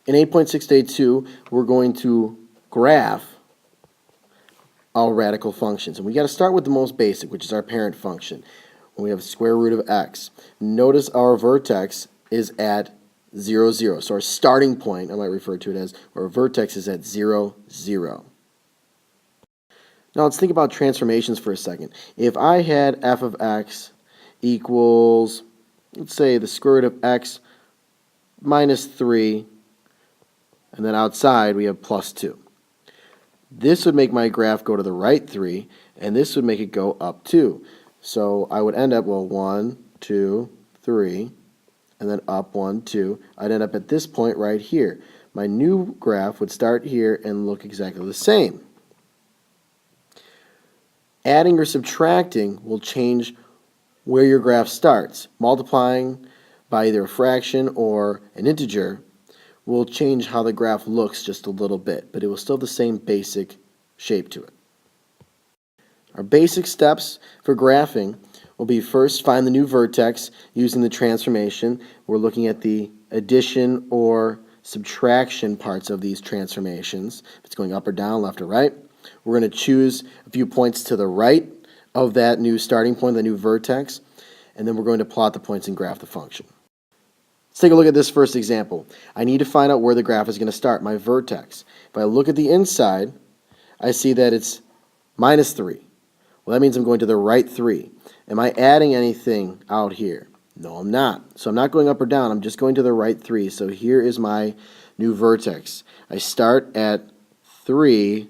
In 8.6 day 2, we're going to graph our radical functions. And we got to start with the most basic, which is our parent function. When we have square root of x. Notice our vertex is at 0, 0. So our starting point, I might refer to it as, our vertex is at 0, 0. Now let's think about transformations for a second. If I had f of x equals, let's say, the square root of x minus 3, and then outside we have plus 2. This would make my graph go to the right 3, and this would make it go up 2. So I would end up, well, 1, 2, 3, and then up 1, 2. I'd end up at this point right here. My new graph would start here and look exactly the same. Adding or subtracting will change where your graph starts. Multiplying by either a fraction or an integer will change how the graph looks just a little bit, but it will still have the same basic shape to it. Our basic steps for graphing will be first find the new vertex using the transformation. We're looking at the addition or subtraction parts of these transformations. If it's going up or down, left or right. We're going to choose a few points to the right of that new starting point, the new vertex, and then we're going to plot the points and graph the function. Let's take a look at this first example. I need to find out where the graph is going to start, my vertex. If I look at the inside, I see that it's minus 3. Well, that means I'm going to the right 3. Am I adding anything out here? No, I'm not. So I'm not going up or down. I'm just going to the right 3. So here is my new vertex. I start at 3,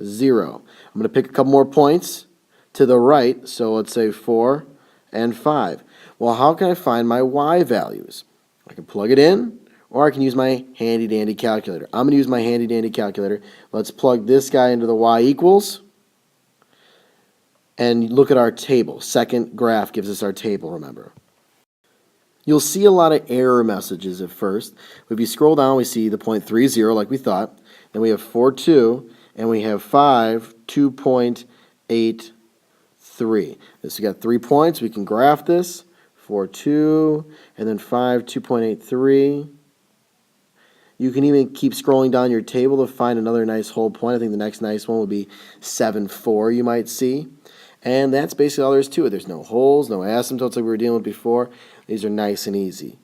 0. I'm going to pick a couple more points to the right. So let's say 4 and 5. Well, how can I find my y values? I can plug it in, or I can use my handy-dandy calculator. I'm going to use my handy-dandy calculator. Let's plug this guy into the y equals, and look at our table. Second graph gives us our table, remember. You'll see a lot of error messages at first. If you scroll down, we see the point 3, 0, like we thought. Then we have 4, 2, and we have 5, 2.83. This we got 3 points. We can graph this. 4, 2, and then 5, 2.83. You can even keep scrolling down your table to find another nice whole point. I think the next nice one would be 7, 4, you might see. And that's basically all there is to it. There's no holes, no asymptotes like we were dealing with before. These are nice and easy.